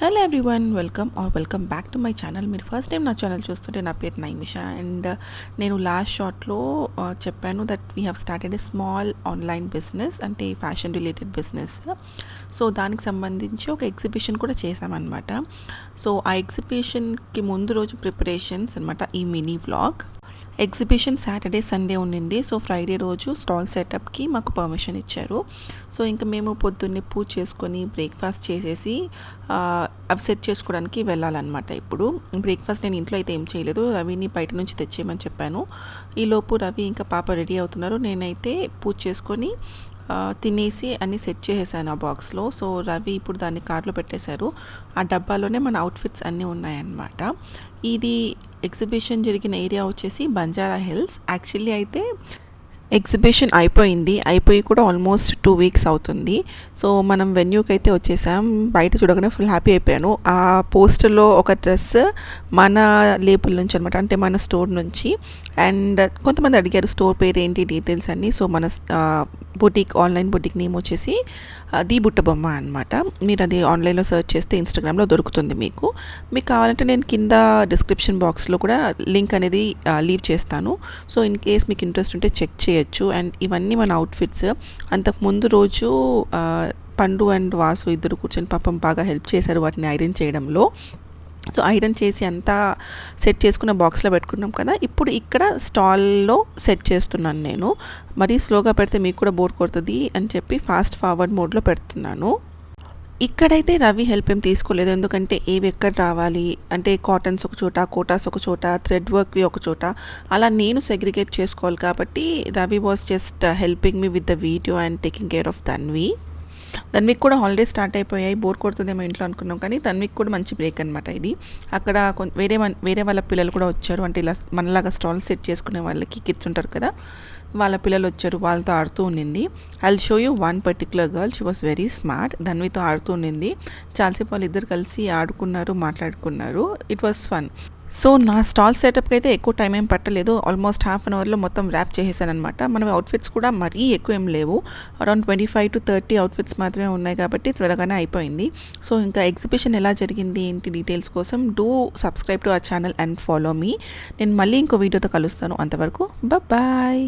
Hello everyone, welcome back to my channel. మీరు first time నా channel చూస్తుంటే నా పేరు నైమిషా. అండ్ నేను లాస్ట్ షార్ట్లో చెప్పాను that we have started a small online business, అంటే ఫ్యాషన్ రిలేటెడ్ బిజినెస్. సో దానికి సంబంధించి ఒక ఎగ్జిబిషన్ కూడా చేశామన్నమాట. సో ఆ ఎగ్జిబిషన్కి ముందు రోజు ప్రిపరేషన్స్ అనమాట ఈ mini vlog. Exhibition Saturday Sunday ఉండింది. సో ఫ్రైడే రోజు స్టాల్ సెటప్కి మాకు పర్మిషన్ ఇచ్చారు. సో ఇంకా మేము పొద్దున్నే పూజ చేసుకొని బ్రేక్ఫాస్ట్ చేసేసి అవి సెట్ చేసుకోవడానికి వెళ్ళాలన్నమాట. ఇప్పుడు బ్రేక్ఫాస్ట్ నేను ఇంట్లో అయితే ఏం చేయలేదు, రవిని బయట నుంచి తెచ్చేయమని చెప్పాను. ఈలోపు రవి ఇంకా పాప రెడీ అవుతున్నారు. నేనైతే పూజ చేసుకొని తినేసి అన్నీ సెట్ చేసేసాను ఆ బాక్స్లో. సో రవి ఇప్పుడు దాన్ని కార్లో పెట్టేశారు. ఆ డబ్బాలోనే మన అవుట్ఫిట్స్ అన్నీ ఉన్నాయన్నమాట. ఇది ఎగ్జిబిషన్ జరిగిన ఏరియా వచ్చేసి బంజారా హిల్స్. యాక్చువల్లీ అయితే ఎగ్జిబిషన్ అయిపోయి కూడా ఆల్మోస్ట్ 2 వీక్స్ అవుతుంది. సో మనం వెన్యూకి అయితే వచ్చేసాం. బయట చూడగానే ఫుల్ హ్యాపీ అయిపోయాను. ఆ పోస్టర్లో ఒక డ్రెస్ మన లేబుల్ నుంచి అనమాట, అంటే మన స్టోర్ నుంచి. అండ్ కొంతమంది అడిగారు స్టోర్ పేరు ఏంటి, డీటెయిల్స్ అన్నీ. సో మన బుటిక్, ఆన్లైన్ బుటిక్ నేమ్ వచ్చేసి ది బుట్టబొమ్మ అనమాట. మీరు అది ఆన్లైన్లో సెర్చ్ చేస్తే ఇన్స్టాగ్రామ్లో దొరుకుతుంది. మీకు కావాలంటే నేను కింద డిస్క్రిప్షన్ బాక్స్లో కూడా లింక్ అనేది లీవ్ చేస్తాను. సో ఇన్ కేస్ మీకు ఇంట్రెస్ట్ ఉంటే చెక్ చేయొచ్చు. అండ్ ఇవన్నీ మన అవుట్ఫిట్స్. అంతకు ముందు రోజు పండు అండ్ వాసు ఇద్దరు కూర్చొని పాపం బాగా హెల్ప్ చేశారు వాటిని ఐరన్ చేయడంలో. సో ఐరన్ చేసి అంతా సెట్ చేసుకున్న బాక్స్లో పెట్టుకున్నాం కదా. ఇప్పుడు ఇక్కడ స్టాల్లో సెట్ చేస్తున్నాను నేను. మరీ స్లోగా పెడితే మీకు కూడా బోర్ కొడుతుంది అని చెప్పి ఫాస్ట్ ఫార్వర్డ్ మోడ్లో పెడుతున్నాను. ఇక్కడైతే రవి హెల్ప్ ఏం తీసుకోలేదు, ఎందుకంటే ఏవి ఎక్కడ రావాలి అంటే కాటన్స్ ఒక చోట, కోటాస్ ఒక చోట, థ్రెడ్ వర్క్వి ఒక చోట, అలా నేను సెగ్రిగేట్ చేసుకోవాలి. కాబట్టి Ravi was just helping me with the video and taking care of తన్వికి కూడా హాలిడేస్ స్టార్ట్ అయిపోయాయి. బోర్ కొడుతుందేమో ఇంట్లో అనుకున్నాం, కానీ తన్వికి కూడా మంచి బ్రేక్ అనమాట ఇది. అక్కడ వేరే వాళ్ళ పిల్లలు కూడా వచ్చారు, అంటే ఇలా మనలాగా స్టాల్ సెట్ చేసుకునే వాళ్ళకి కిడ్స్ ఉంటారు కదా, వాళ్ళ పిల్లలు వచ్చారు. వాళ్ళతో ఆడుతూ ఉండింది. I will show you one particular girl, she was very smart. ధన్వితో ఆడుతూ ఉండింది. చాలాసేపు వాళ్ళు ఇద్దరు కలిసి ఆడుకున్నారు, మాట్లాడుకున్నారు. It was fun. సో నా స్టాల్ సెటప్కి అయితే ఎక్కువ టైం ఏం పట్టలేదు. ఆల్మోస్ట్ హాఫ్ అన్ అవర్లో మొత్తం ర్యాప్ చేసేసాను అనమాట. మన అవుట్ఫిట్స్ కూడా మరీ ఎక్కువ ఏం లేవు, అరౌండ్ 25 to 30 అవుట్ఫిట్స్ మాత్రమే ఉన్నాయి కాబట్టి త్వరగానే అయిపోయింది. సో ఇంకా ఎగ్జిబిషన్ ఎలా జరిగింది ఏంటి డీటెయిల్స్ కోసం do subscribe to our channel and follow me. నేను మళ్ళీ ఇంకో వీడియోతో కలుస్తాను. అంతవరకు బాయ్.